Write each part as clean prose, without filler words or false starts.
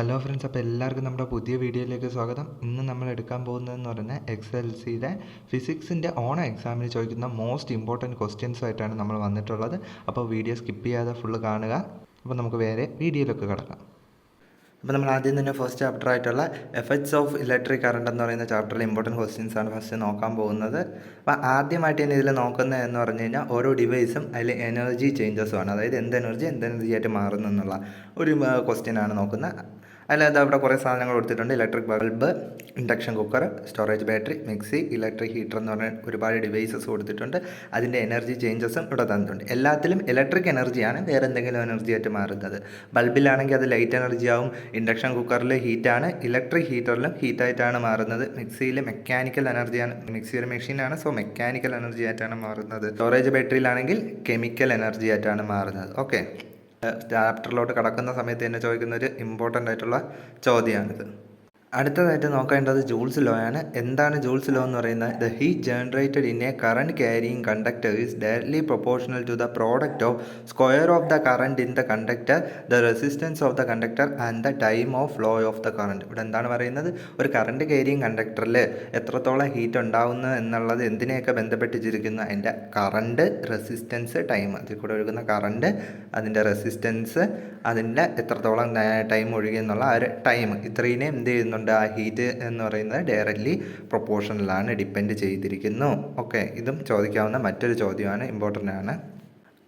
Hello friends, അപ്പോൾ എല്ലാവർക്കും നമ്മുടെ പുതിയ വീഡിയോയിലേക്ക് സ്വാഗതം. ഇന്ന് നമ്മൾ എടുക്കാൻ പോകുന്നതെന്ന് പറഞ്ഞാൽ XLCയുടെ ഫിസിക്സിൻ്റെ ഓണം എക്സാമിന് ചോദിക്കുന്ന മോസ്റ്റ് ഇമ്പോർട്ടൻറ്റ് ക്വസ്റ്റ്യൻസുമായിട്ടാണ് നമ്മൾ വന്നിട്ടുള്ളത്. അപ്പോൾ വീഡിയോ സ്കിപ്പ് ചെയ്യാതെ ഫുള്ള് കാണുക. അപ്പോൾ നമുക്ക് വേറെ വീഡിയോയിലൊക്കെ കിടക്കാം. അപ്പോൾ നമ്മൾ ആദ്യം തന്നെ ഫസ്റ്റ് ചാപ്റ്റർ ആയിട്ടുള്ള എഫക്ട്സ് ഓഫ് ഇലക്ട്രിക് കറണ്ട് എന്ന് പറയുന്ന ചാപ്റ്ററിലെ ഇമ്പോർട്ടൻറ്റ് ക്വസ്റ്റ്യൻസ് ആണ് ഫസ്റ്റ് നോക്കാൻ പോകുന്നത്. അപ്പോൾ ആദ്യമായിട്ട് തന്നെ ഇതിൽ നോക്കുന്നത് എന്ന് പറഞ്ഞു കഴിഞ്ഞാൽ ഓരോ ഡിവൈസും അതിൽ എനർജി ചേഞ്ചസുമാണ്, അതായത് എന്ത് എനർജി ആയിട്ട് മാറുന്നു എന്നുള്ള ഒരു ക്വസ്റ്റ്യനാണ് നോക്കുന്നത്. അല്ലാതെ അവിടെ കുറേ സാധനങ്ങൾ കൊടുത്തിട്ടുണ്ട്. Electric bulb, induction cooker, storage battery, mixie, electric heater എന്ന് പറഞ്ഞ ഒരുപാട് ഡിവൈസസ് കൊടുത്തിട്ടുണ്ട്. അതിൻ്റെ എനർജി ചേഞ്ചസും ഇവിടെ തന്നിട്ടുണ്ട്. എല്ലാത്തിലും ഇലക്ട്രിക് എനർജിയാണ് വേറെ എന്തെങ്കിലും എനർജി ആയിട്ട് മാറുന്നത്. ബൾബിലാണെങ്കിൽ അത് ലൈറ്റ് എനർജി ആവും, ഇൻഡക്ഷൻ കുക്കറിൽ ഹീറ്റാണ്, ഇലക്ട്രിക് ഹീറ്ററിലും ഹീറ്റായിട്ടാണ് മാറുന്നത്, മിക്സിയിൽ മെക്കാനിക്കൽ എനർജിയാണ്, മിക്സി ഒരു മെഷീനാണ്, സോ മെക്കാനിക്കൽ എനർജി ആയിട്ടാണ് മാറുന്നത്. സ്റ്റോറേജ് ബാറ്ററിയിലാണെങ്കിൽ കെമിക്കൽ എനർജി ആയിട്ടാണ് മാറുന്നത്. ഓക്കെ, ചാപ്റ്ററിലോട്ട് കടക്കുന്ന സമയത്ത് തന്നെ ചോദിക്കുന്ന ഒരു ഇമ്പോർട്ടൻ്റ് ആയിട്ടുള്ള ചോദ്യമാണിത്. അടുത്തതായിട്ട് നോക്കേണ്ടത് ജൂൾസ് ലോ ആണ്. എന്താണ് ജൂൾസ് ലോ എന്ന് പറയുന്നത്? The heat generated in a current carrying conductor is directly proportional to the product of square of the current in the conductor, the resistance of the conductor and the time of flow of the current. ഇവിടെ എന്താണ് പറയുന്നത്? ഒരു current carrying കണ്ടക്ടറിൽ എത്രത്തോളം heat ഉണ്ടാവുന്നു എന്നുള്ളത് എന്തിനെയൊക്കെ ബന്ധപ്പെട്ടിരിക്കുന്നു? അതിൻ്റെ current, resistance, time. അതിൽ കൂടെ ഒഴുകുന്ന കറണ്ട്, അതിൻ്റെ റെസിസ്റ്റൻസ്, അതിൻ്റെ എത്രത്തോളം ടൈം ഒഴുകി എന്നുള്ള ആ ഒരു ടൈം, ഇത്രയും എന്ത് ചെയ്യുന്നു? ആ ഹീറ്റ് എന്ന് പറയുന്നത് ഡയറക്റ്റ്ലി പ്രൊപ്പോർഷണലാണ്, ഡിപ്പെൻഡ് ചെയ്തിരിക്കുന്നു. ഓക്കെ, ഇതും ചോദിക്കാവുന്ന മറ്റൊരു ചോദ്യമാണ്, ഇമ്പോർട്ടൻ്റ് ആണ്.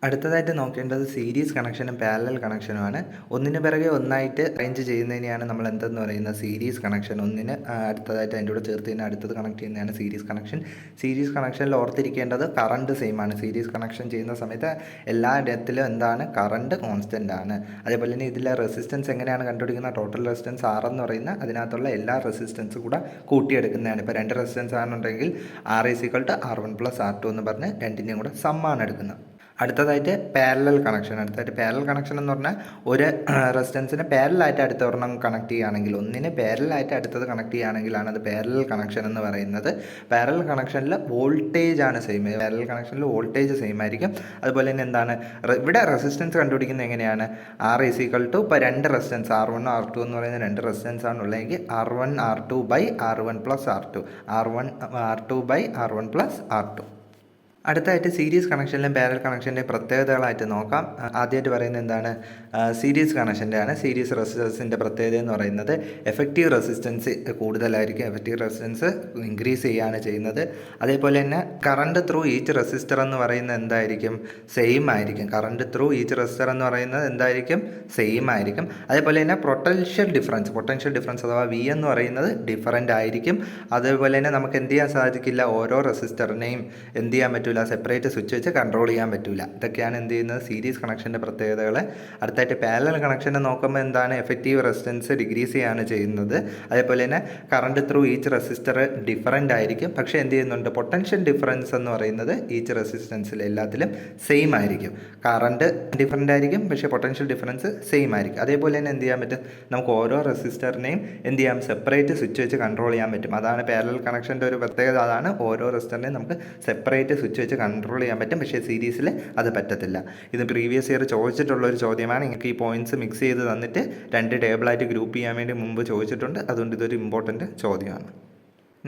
അടുത്തതായിട്ട് നോക്കേണ്ടത് സീരീസ് കണക്ഷനും പാരലൽ കണക്ഷനുമാണ്. ഒന്നിന് പിറകെ ഒന്നായിട്ട് അറേഞ്ച് ചെയ്യുന്നതിനെയാണ് നമ്മൾ എന്തെന്ന് പറയുന്നത്? Series connection. ഒന്നിന് അടുത്തതായിട്ട് അതിൻ്റെ കൂടെ ചേർത്ത് തന്നെ അടുത്തത് കണക്ട് ചെയ്യുന്നതാണ് സീരീസ് കണക്ഷൻ. സീരീസ് കണക്ഷനിൽ ഓർത്തിരിക്കേണ്ടത് കറണ്ട് സെയിം ആണ്. സീരീസ് കണക്ഷൻ ചെയ്യുന്ന സമയത്ത് എല്ലാ ഇടത്തിലും എന്താണ്? കറണ്ട് കോൺസ്റ്റൻ്റ് ആണ്. അതേപോലെ തന്നെ ഇതിലെ റെസിസ്റ്റൻസ് എങ്ങനെയാണ് കണ്ടുപിടിക്കുന്നത്? ടോട്ടൽ റെസിസ്റ്റൻസ് R എന്ന് പറയുന്ന അതിനകത്തുള്ള എല്ലാ റെസിസ്റ്റൻസും കൂടെ കൂട്ടിയെടുക്കുന്നതാണ്. ഇപ്പോൾ രണ്ട് റെസിസ്റ്റൻസ് ആണെന്നുണ്ടെങ്കിൽ R = R1 + R2 എന്ന് പറഞ്ഞ് രണ്ടിൻ്റെയും കൂടെ സമ്മാണ് എടുക്കുന്നത്. അടുത്തതായിട്ട് പാരലൽ കണക്ഷൻ. പാരലൽ കണക്ഷൻ എന്ന് പറഞ്ഞാൽ ഒരു റെസിസ്റ്റൻസിന് പാരലായിട്ട് അടുത്ത ഒരെണ്ണം കണക്ട് ചെയ്യുകയാണെങ്കിൽ, ഒന്നിന് പാരലായിട്ട് അടുത്തത് കണക്ട് ചെയ്യുകയാണെങ്കിലാണ് അത് പാരലൽ കണക്ഷൻ എന്ന് പറയുന്നത്. പാരലൽ കണക്ഷനിൽ വോൾട്ടേജ് ആണ് സെയിം. പാരലൽ കണക്ഷനിൽ വോൾട്ടേജ് സെയിം ആയിരിക്കും. അതുപോലെ തന്നെ എന്താണ് ഇവിടെ റെസിസ്റ്റൻസ് കണ്ടുപിടിക്കുന്നത് എങ്ങനെയാണ്? R = ഇപ്പോൾ രണ്ട് റെസിസ്റ്റൻസ് R1 R2 എന്ന് പറയുന്ന രണ്ട് resistance ആണുള്ളതെങ്കിൽ R1 R2 R1 + R2, R1 R2 R1 + R2. അടുത്തായിട്ട് സീരീസ് കണക്ഷനിലും പാരലൽ കണക്ഷൻ്റെ പ്രത്യേകതകളായിട്ട് നോക്കാം. ആദ്യമായിട്ട് പറയുന്നത് എന്താണ്? സീരീസ് കണക്ഷൻ്റെ ആണ്. സീരീസ് റെസിസ്റ്റൻസിൻ്റെ പ്രത്യേകത എന്ന് പറയുന്നത് എഫക്റ്റീവ് റെസിസ്റ്റൻസ് കൂടുതലായിരിക്കും. എഫക്റ്റീവ് റെസിസ്റ്റൻസ് ഇൻക്രീസ് ചെയ്യുകയാണ് ചെയ്യുന്നത്. അതേപോലെ തന്നെ കറണ്ട് ത്രൂ ഈച്ച് റെസിസ്റ്റർ എന്ന് പറയുന്നത് എന്തായിരിക്കും? സെയിം ആയിരിക്കും. കറണ്ട് ത്രൂ ഈച്ച് റെസിസ്റ്റർ എന്ന് പറയുന്നത് എന്തായിരിക്കും? സെയിം ആയിരിക്കും. അതേപോലെ തന്നെ പൊട്ടൻഷ്യൽ ഡിഫറൻസ് അഥവാ V എന്ന് പറയുന്നത് ഡിഫറൻ്റ് ആയിരിക്കും. അതേപോലെ തന്നെ നമുക്ക് എന്ത് ചെയ്യാൻ സാധിക്കില്ല? ഓരോ റെസിസ്റ്ററിനെയും എന്ത് ചെയ്യാൻ പറ്റും? സെപ്പറേറ്റ് സ്വിച്ച് വെച്ച് കൺട്രോൾ ചെയ്യാൻ പറ്റില്ല. ഇതൊക്കെയാണ് എന്ത് ചെയ്യുന്നത്? സീരീസ് കണക്ഷൻ്റെ പ്രത്യേകതകൾ. അടുത്തായിട്ട് പാരലൽ കണക്ഷനെ നോക്കുമ്പോൾ എന്താണ്? എഫക്റ്റീവ് റെസിസ്റ്റൻസ് ഡിക്രീസ് ചെയ്യാണ് ചെയ്യുന്നത്. അതേപോലെ തന്നെ current through each resistor different ആയിരിക്കും. പക്ഷേ എന്ത് ചെയ്യുന്നുണ്ട്? പൊട്ടൻഷ്യൽ ഡിഫറൻസ് എന്ന് പറയുന്നത് ഈച്ച് റെസിസ്റ്റൻസിൽ എല്ലാത്തിലും സെയിം ആയിരിക്കും. കറണ്ട് ഡിഫറൻ്റ് ആയിരിക്കും, പക്ഷേ പൊട്ടൻഷ്യൽ ഡിഫറൻസ് സെയിം ആയിരിക്കും. അതേപോലെ തന്നെ എന്ത് ചെയ്യാൻ പറ്റും? നമുക്ക് ഓരോ റെസിസ്റ്ററിനെയും എന്ത് ചെയ്യാം? സെപ്പറേറ്റ് സ്വിച്ച് വെച്ച് കൺട്രോൾ ചെയ്യാൻ പറ്റും. അതാണ് പാരലൽ കണക്ഷൻ്റെ ഒരു പ്രത്യേകത. അതാണ് ഓരോ റെസിസ്റ്ററിനെയും നമുക്ക് സെപ്പറേറ്റ് സ്വിച്ച് വെച്ച് കൺട്രോൾ ചെയ്യാൻ പറ്റും. പക്ഷേ സീരീസിൽ അത് പറ്റത്തില്ല. ഇത് പ്രീവിയസ് ഇയർ ചോദിച്ചിട്ടുള്ളൊരു ചോദ്യമാണ്. നിങ്ങൾക്ക് ഈ പോയിന്റ്സ് മിക്സ് ചെയ്ത് തന്നിട്ട് രണ്ട് ടേബിളായിട്ട് ഗ്രൂപ്പ് ചെയ്യാൻ വേണ്ടി മുമ്പ് ചോദിച്ചിട്ടുണ്ട്. അതുകൊണ്ട് ഇതൊരു ഇമ്പോർട്ടൻറ്റ് ചോദ്യമാണ്.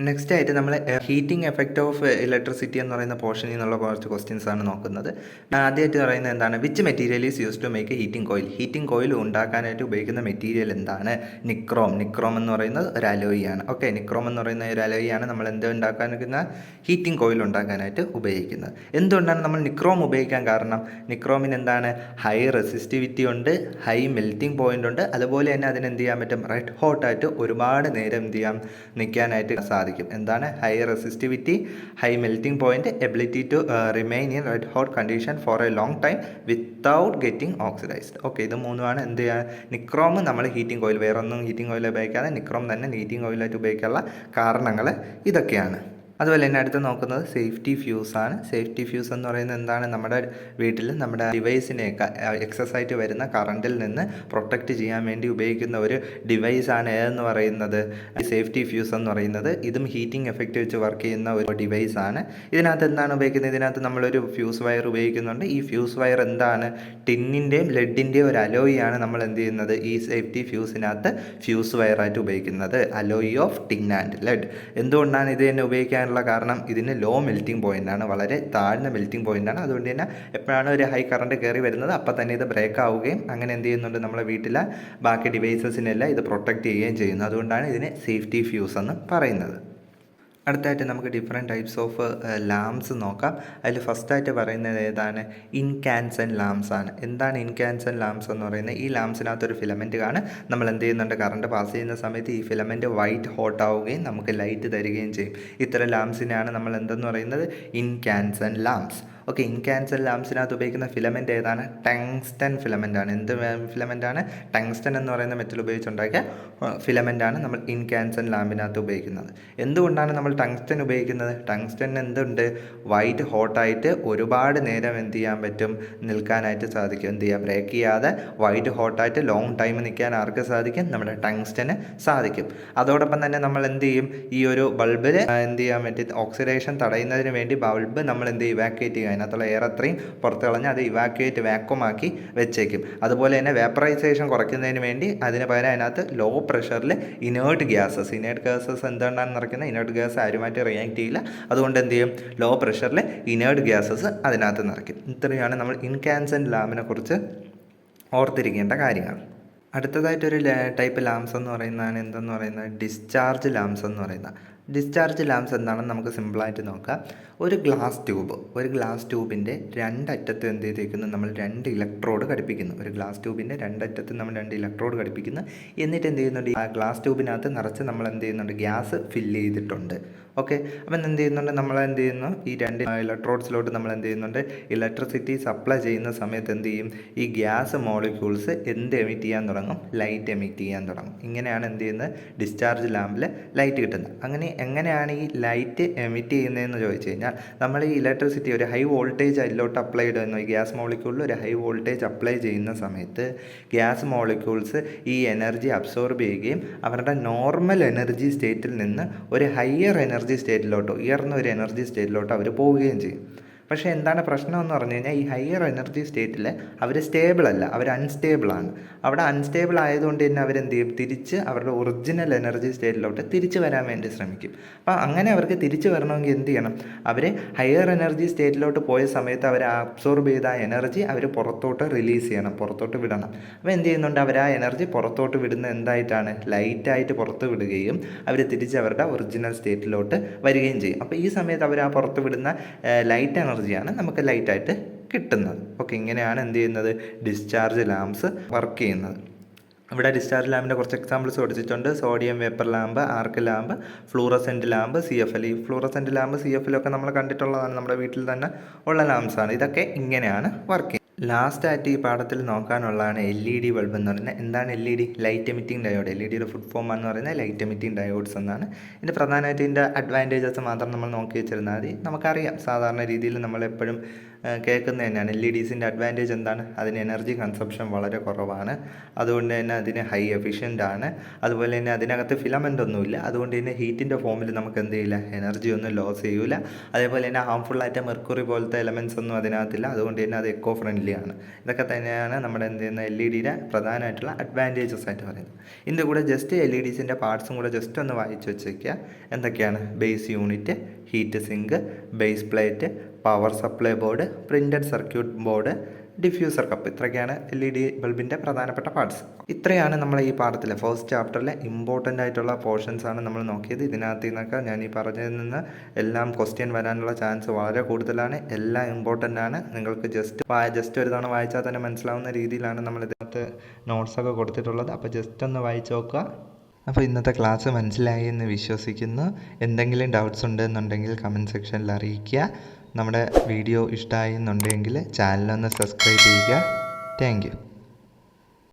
നെക്സ്റ്റ് ആയിട്ട് നമ്മൾ ഹീറ്റിംഗ് എഫക്റ്റ് ഓഫ് ഇലക്ട്രിസിറ്റി എന്ന് പറയുന്ന പോർഷനിൽ നിന്നുള്ള കുറച്ച് ക്വസ്റ്റ്യൻസ് ആണ് നോക്കുന്നത്. ആദ്യമായിട്ട് പറയുന്നത് എന്താണ്? Which material is use to make heating coil? Heating coil ഉണ്ടാക്കാനായിട്ട് ഉപയോഗിക്കുന്ന മെറ്റീരിയൽ എന്താണ്? നിക്രോം എന്ന് പറയുന്നത് ഒരു അലോയിയാണ്. ഓക്കെ, നിക്രോം എന്ന് പറയുന്ന ഒരു അലോയിയാണ് നമ്മൾ എന്ത് ഉണ്ടാക്കാനിരിക്കുന്ന ഹീറ്റിംഗ് കോയിൽ ഉണ്ടാക്കാനായിട്ട് ഉപയോഗിക്കുന്നത്. എന്തുകൊണ്ടാണ് നമ്മൾ നിക്രോം ഉപയോഗിക്കാൻ കാരണം? നിക്രോമിന് എന്താണ്? ഹൈ റെസിസ്റ്റിവിറ്റി ഉണ്ട്, ഹൈ മെൽറ്റിംഗ് പോയിൻ്റ് ഉണ്ട്. അതുപോലെ തന്നെ അതിന് എന്ത് ചെയ്യാൻ പറ്റും? റെഡ് ഹോട്ടായിട്ട് ഒരുപാട് നേരം എന്ത് ചെയ്യാം? നിൽക്കാനായിട്ട് സാധിക്കും. എന്താണ്? High resistivity, high melting point, ability to remain in red hot condition for a long time without getting oxidised. Okay, ഇത് മൂന്നുമാണ് എന്ത് ചെയ്യുക? നിക്രോം നമ്മൾ ഹീറ്റിംഗ് ഓയിൽ, വേറൊന്നും ഹീറ്റിംഗ് ഓയിൽ ഉപയോഗിക്കാതെ നിക്രോം തന്നെ ഹീറ്റിംഗ് ഓയിലായിട്ട് ഉപയോഗിക്കാനുള്ള കാരണങ്ങൾ ഇതൊക്കെയാണ്. അതുപോലെ തന്നെ അടുത്ത് നോക്കുന്നത് സേഫ്റ്റി ഫ്യൂസാണ്. സേഫ്റ്റി ഫ്യൂസ് എന്ന് പറയുന്നത് എന്താണ്? നമ്മുടെ വീട്ടിൽ നമ്മുടെ ഡിവൈസിനെയൊക്കെ എക്സസ് ആയിട്ട് വരുന്ന കറണ്ടിൽ നിന്ന് പ്രൊട്ടക്റ്റ് ചെയ്യാൻ വേണ്ടി ഉപയോഗിക്കുന്ന ഒരു ഡിവൈസാണ് ഏതെന്ന് പറയുന്നത് സേഫ്റ്റി ഫ്യൂസ് എന്ന് പറയുന്നത്. ഇതും ഹീറ്റിംഗ് എഫക്റ്റ് വെച്ച് വർക്ക് ചെയ്യുന്ന ഒരു ഡിവൈസാണ്. ഇതിനകത്ത് എന്താണ് ഉപയോഗിക്കുന്നത്? ഇതിനകത്ത് നമ്മളൊരു ഫ്യൂസ് വയർ ഉപയോഗിക്കുന്നുണ്ട്. ഈ ഫ്യൂസ് വയർ എന്താണ്? ടിന്നിൻ്റെയും ലെഡിൻ്റെയും ഒരു അലോയിയാണ് നമ്മൾ എന്ത് ചെയ്യുന്നത്? ഈ സേഫ്റ്റി ഫ്യൂസിനകത്ത് ഫ്യൂസ് വയറായിട്ട് ഉപയോഗിക്കുന്നത്. Alloy of tin and lead. എന്തുകൊണ്ടാണ് ഇത് തന്നെ ഉപയോഗിക്കാൻ കാരണം ഇതിന് ലോ മെൽറ്റിംഗ് പോയിൻ്റാണ്, വളരെ താഴ്ന്ന മെൽറ്റിംഗ് പോയിൻ്റാണ്. അതുകൊണ്ട് തന്നെ എപ്പോഴാണ് ഒരു ഹൈ കറണ്ട് കയറി വരുന്നത് അപ്പോൾ തന്നെ ഇത് ബ്രേക്ക് ആവുകയും അങ്ങനെ എന്ത് ചെയ്യുന്നുണ്ട്? നമ്മളെ വീട്ടിലെ ബാക്കി ഡിവൈസസിനെല്ലാം ഇത് പ്രൊട്ടക്റ്റ് ചെയ്യുകയും ചെയ്യുന്നു. അതുകൊണ്ടാണ് ഇതിനെ സേഫ്റ്റി ഫ്യൂസ് എന്ന് പറയുന്നത്. അടുത്തായിട്ട് നമുക്ക് ഡിഫറെൻറ്റ് ടൈപ്സ് ഓഫ് ലാംപ്സ് നോക്കാം. അതിൽ ഫസ്റ്റായിട്ട് പറയുന്നത് ഏതാണ്? ഇൻകാൻസെൻറ്റ് ലാംപ്സ് ആണ്. എന്താണ് ഇൻകാൻസെൻറ്റ് ലാംപ്സ് എന്ന് പറയുന്നത്? ഈ ലാംപ്സിനകത്തൊരു ഫിലമെൻറ്റ് കാണും. നമ്മൾ എന്ത് ചെയ്യുന്നുണ്ട്? കറണ്ട് പാസ് ചെയ്യുന്ന സമയത്ത് ഈ ഫിലമെൻറ്റ് വൈറ്റ് ഹോട്ട് ആവുകയും നമുക്ക് ലൈറ്റ് തരികയും ചെയ്യും. ഇത്തരം ലാംപ്സിനെയാണ് നമ്മൾ എന്തെന്ന് പറയുന്നത്? ഇൻകാൻസെൻറ്റ് ലാംപ്സ്. ഓക്കെ, ഇൻകാൻസെൻറ്റ് ലാംപ്സിനകത്ത് ഉപയോഗിക്കുന്ന ഫിലമെൻറ്റ് ഏതാണ്? ടങ്സ്റ്റൺ ഫിലമെൻ്റ് ആണ്. എന്ത് ഫിലമെൻ്റ് ആണ്? ടങ്സ്റ്റൺ എന്ന് പറയുന്ന മെറ്റൽ ഉപയോഗിച്ചുണ്ടാക്കിയ ഫിലമെൻ്റ് ആണ് നമ്മൾ ഇൻകാൻസെൻറ്റ് ലാമ്പിനകത്ത് ഉപയോഗിക്കുന്നത്. എന്തുകൊണ്ടാണ് നമ്മൾ ടങ്സ്റ്റൺ ഉപയോഗിക്കുന്നത്? ടങ്സ്റ്റൺ എന്തുണ്ട്? വൈറ്റ് ഹോട്ടായിട്ട് ഒരുപാട് നേരം എന്ത് ചെയ്യാൻ പറ്റും? നിൽക്കാനായിട്ട് സാധിക്കും. എന്ത് ചെയ്യാം? ബ്രേക്ക് ചെയ്യാതെ വൈറ്റ് ഹോട്ടായിട്ട് ലോങ് ടൈം നിൽക്കാൻ ആർക്ക് സാധിക്കും? നമ്മുടെ ടങ്സ്റ്റന് സാധിക്കും. അതോടൊപ്പം തന്നെ നമ്മൾ എന്ത് ചെയ്യും? ഈ ഒരു ബൾബിൽ എന്ത് ചെയ്യാൻ വേണ്ടി ഓക്സിഡേഷൻ തടയുന്നതിന് വേണ്ടി ബൾബ് നമ്മൾ എന്ത് ചെയ്യും? ഇവാക്യുവേറ്റ് ചെയ്യും. അതിനകത്തുള്ള എയർ അത്രയും പുറത്ത് കളഞ്ഞ് അത് വാക്വമാക്കി വെച്ചേക്കും. അതുപോലെ തന്നെ വേപ്പറൈസേഷൻ കുറയ്ക്കുന്നതിന് വേണ്ടി അതിന് പകരം അതിനകത്ത് ലോ പ്രഷറിൽ ഇനേർട്ട് ഗ്യാസസ് എന്തുകൊണ്ടാണ് നിറയ്ക്കുന്നത്? ഇനേർട്ട് ഗ്യാസ് ആരുമായിട്ട് റിയാക്ട് ചെയ്യില്ല. അതുകൊണ്ട് എന്ത് ചെയ്യും? ലോ പ്രഷറിൽ ഇനേർട്ട് ഗ്യാസസ് അതിനകത്ത് നിറയ്ക്കും. ഇത്രയാണ് നമ്മൾ ഇൻകാൻസെൻറ്റ് ലാമ്പിനെ കുറിച്ച് ഓർത്തിരിക്കേണ്ട കാര്യങ്ങൾ. അടുത്തതായിട്ടൊരു ടൈപ്പ് ലാംപ്സ് എന്ന് പറയുന്നതാണ് എന്തെന്ന് പറയുന്നത്? ഡിസ്ചാർജ് ലാംപ്സ് എന്ന് പറയുന്നത്. ഡിസ്ചാർജ് ലാംപ്സ് എന്താണെന്ന് നമുക്ക് സിമ്പിളായിട്ട് നോക്കാം. ഒരു ഗ്ലാസ് ട്യൂബിൻ്റെ രണ്ടറ്റത്ത് എന്ത് ചെയ്തേക്കുന്നു? നമ്മൾ 2 ഇലക്ട്രോഡ് ഘടിപ്പിക്കുന്നു. ഒരു ഗ്ലാസ് ട്യൂബിൻ്റെ രണ്ടറ്റത്ത് നമ്മൾ 2 ഇലക്ട്രോഡ് ഘടിപ്പിക്കുന്നു. എന്നിട്ട് എന്ത് ചെയ്യുന്നുണ്ട്? ആ ഗ്ലാസ് ട്യൂബിനകത്ത് നിറച്ച് നമ്മൾ എന്ത് ചെയ്യുന്നുണ്ട്? ഗ്യാസ് ഫില്ല് ചെയ്തിട്ടുണ്ട്. ഓക്കെ, അപ്പം എന്ത് ചെയ്യുന്നുണ്ട്? നമ്മൾ എന്ത് ചെയ്യുന്നു? ഈ 2 ഇലക്ട്രോഡ്സിലോട്ട് നമ്മൾ എന്ത് ചെയ്യുന്നുണ്ട്? ഇലക്ട്രിസിറ്റി സപ്ലൈ ചെയ്യുന്ന സമയത്ത് എന്ത് ചെയ്യും? ഈ ഗ്യാസ് മോളിക്യൂൾസ് എന്ത് എമിറ്റ് ചെയ്യാൻ തുടങ്ങും? ലൈറ്റ് എമിറ്റ് ചെയ്യാൻ തുടങ്ങും. ഇങ്ങനെയാണ് എന്ത് ചെയ്യുന്നത്? ഡിസ്ചാർജ് ലാമ്പിൽ ലൈറ്റ് കിട്ടുന്നത്. അങ്ങനെ എങ്ങനെയാണ് ഈ ലൈറ്റ് എമിറ്റ് ചെയ്യുന്നതെന്ന് ചോദിച്ചു കഴിഞ്ഞാൽ, നമ്മൾ ഈ ഇലക്ട്രിസിറ്റി ഒരു ഹൈ വോൾട്ടേജ് അതിലോട്ട് അപ്ലൈ ചെയ്യുന്നു. ഈ ഗ്യാസ് മോളിക്യൂളിൽ ഒരു ഹൈ വോൾട്ടേജ് അപ്ലൈ ചെയ്യുന്ന സമയത്ത് ഗ്യാസ് മോളിക്യൂൾസ് ഈ എനർജി അബ്സോർബ് ചെയ്യുകയും അവരുടെ നോർമൽ എനർജി സ്റ്റേറ്റിൽ നിന്ന് ഒരു ഹയർ എനർജി സ്റ്റേറ്റിലോട്ടോ ഉയർന്ന ഒരു എനർജി സ്റ്റേറ്റിലോട്ടോ അവർ പോവുകയും ചെയ്യും. പക്ഷേ എന്താണ് പ്രശ്നം എന്ന് പറഞ്ഞു കഴിഞ്ഞാൽ, ഈ ഹയർ എനർജി സ്റ്റേറ്റിൽ അവർ സ്റ്റേബിൾ അല്ല, അവർ അൺസ്റ്റേബിളാണ്. അവിടെ അൺസ്റ്റേബിൾ ആയതുകൊണ്ട് തന്നെ അവരെന്ത് ചെയ്യും? തിരിച്ച് അവരുടെ ഒറിജിനൽ എനർജി സ്റ്റേറ്റിലോട്ട് തിരിച്ച് വരാൻ വേണ്ടി ശ്രമിക്കും. അപ്പോൾ അങ്ങനെ അവർക്ക് തിരിച്ച് വരണമെങ്കിൽ എന്ത് ചെയ്യണം? അവർ ഹയർ എനർജി സ്റ്റേറ്റിലോട്ട് പോയ സമയത്ത് അവർ അബ്സോർബ് ചെയ്ത ആ എനർജി അവർ പുറത്തോട്ട് റിലീസ് ചെയ്യണം, പുറത്തോട്ട് വിടണം. അപ്പോൾ എന്ത് ചെയ്യുന്നുണ്ട്? അവർ ആ എനർജി പുറത്തോട്ട് വിടുന്ന എന്തായിട്ടാണ്? ലൈറ്റായിട്ട് പുറത്ത് വിടുകയും അവർ തിരിച്ച് അവരുടെ ഒറിജിനൽ സ്റ്റേറ്റിലോട്ട് വരികയും ചെയ്യും. അപ്പോൾ ഈ സമയത്ത് അവർ ആ പുറത്ത് വിടുന്ന ലൈറ്റ് എനർജിയാണ് നമുക്ക് ലൈറ്റായിട്ട് കിട്ടുന്നത്. ഓക്കെ, ഇങ്ങനെയാണ് എന്ത് ചെയ്യുന്നത്? ഡിസ്ചാർജ് ലാംപ്സ് വർക്ക് ചെയ്യുന്നത്. ഇവിടെ ഡിസ്ചാർജ് ലാമ്പിൻ്റെ കുറച്ച് എക്സാമ്പിൾസ് കൊടുത്തിട്ടുണ്ട്. സോഡിയം വേപ്പർ ലാമ്പ്, ആർക്ക് ലാമ്പ്, ഫ്ലൂറസെൻറ്റ് ലാമ്പ്, CFL. ഈ ഫ്ലൂറസെൻറ്റ് ലാമ്പ് CFL ഒക്കെ നമ്മൾ കണ്ടിട്ടുള്ളതാണ്, നമ്മുടെ വീട്ടിൽ തന്നെ ഉള്ള ലാംപ്സാണ്. ഇതൊക്കെ ഇങ്ങനെയാണ് വർക്ക് ചെയ്യുന്നത്. ലാസ്റ്റായിട്ട് ഈ പാഠത്തിൽ നോക്കാനുള്ളതാണ് LED ബൾബ് എന്ന് പറയുന്നത്. എന്താണ് LED? Light emitting diode. LEDയുടെ ഫുഡ് ഫോം എന്ന് പറയുന്നത് ലൈറ്റ് എമിറ്റിംഗ് ഡയോഡ്സ് എന്നാണ്. ഇതിൻ്റെ പ്രധാനമായിട്ട് ഇതിൻ്റെ അഡ്വാൻറ്റേജസ് മാത്രം നമ്മൾ നോക്കി വെച്ചിരുന്നാൽ മതി. നമുക്കറിയാം, സാധാരണ രീതിയിൽ നമ്മളെപ്പോഴും കേൾക്കുന്നത് തന്നെയാണ്. LEDസിൻ്റെ അഡ്വാൻറ്റേജ് എന്താണ്? അതിന് എനർജി കൺസപ്ഷൻ വളരെ കുറവാണ്. അതുകൊണ്ട് തന്നെ അതിന് ഹൈ എഫിഷ്യൻ്റ് ആണ്. അതുപോലെ തന്നെ അതിനകത്ത് ഫിലമെൻ്റ് ഒന്നുമില്ല. അതുകൊണ്ട് തന്നെ ഹീറ്റിൻ്റെ ഫോമിൽ നമുക്ക് എന്ത് ചെയ്യില്ല? എനർജി ഒന്നും ലോസ് ചെയ്യില്ല. അതേപോലെ തന്നെ ഹാംഫുള്ളായിട്ട് മെർക്കുറി പോലത്തെ എലമെൻറ്റ്സ് ഒന്നും അതിനകത്തില്ല. അതുകൊണ്ട് തന്നെ അത് എക്കോ ഫ്രണ്ട്ലി ആണ്. ഇതൊക്കെ തന്നെയാണ് നമ്മുടെ എന്ത് ചെയ്യുന്ന LEDയുടെ പ്രധാനമായിട്ടുള്ള അഡ്വാൻറ്റേജസ് ആയിട്ട് പറയുന്നത്. ഇതിൻ്റെ കൂടെ ജസ്റ്റ് LEDസിൻ്റെ പാർട്സും കൂടെ ജസ്റ്റ് ഒന്ന് വായിച്ച് വെച്ചേക്കുക. എന്തൊക്കെയാണ്? Base unit, heat sink, base plate, power supply board, printed circuit board, diffuser cup. ഇത്രയൊക്കെയാണ് LED ബൾബിൻ്റെ പ്രധാനപ്പെട്ട പാർട്സ്. ഇത്രയാണ് നമ്മൾ ഈ പാഠത്തിലെ ഫസ്റ്റ് ചാപ്റ്ററിലെ ഇമ്പോർട്ടൻ്റ് ആയിട്ടുള്ള പോർഷൻസ് ആണ് നമ്മൾ നോക്കിയത്. ഇതിനകത്ത് നിന്നൊക്കെ ഞാൻ ഈ പറഞ്ഞതിൽ നിന്ന് എല്ലാം ക്വസ്റ്റ്യൻ വരാനുള്ള ചാൻസ് വളരെ കൂടുതലാണ്. എല്ലാം ഇമ്പോർട്ടൻ്റ് ആണ്. നിങ്ങൾക്ക് ജസ്റ്റ് ഒരു തവണ വായിച്ചാൽ തന്നെ മനസ്സിലാവുന്ന രീതിയിലാണ് നമ്മൾ ഇതിനകത്ത് നോട്ട്സൊക്കെ കൊടുത്തിട്ടുള്ളത്. അപ്പോൾ ജസ്റ്റ് ഒന്ന് വായിച്ച് നോക്കുക. അപ്പോൾ ഇന്നത്തെ ക്ലാസ് മനസ്സിലായി എന്ന് വിശ്വസിക്കുന്നു. എന്തെങ്കിലും ഡൗട്ട്സ് ഉണ്ടെന്നുണ്ടെങ്കിൽ കമൻറ്റ് സെക്ഷനിൽ അറിയിക്കുക. നമ്മുടെ വീഡിയോ ഇഷ്ടമായി എന്നുണ്ടെങ്കിൽ ചാനലൊന്ന് സബ്സ്ക്രൈബ് ചെയ്യുക. Thank you.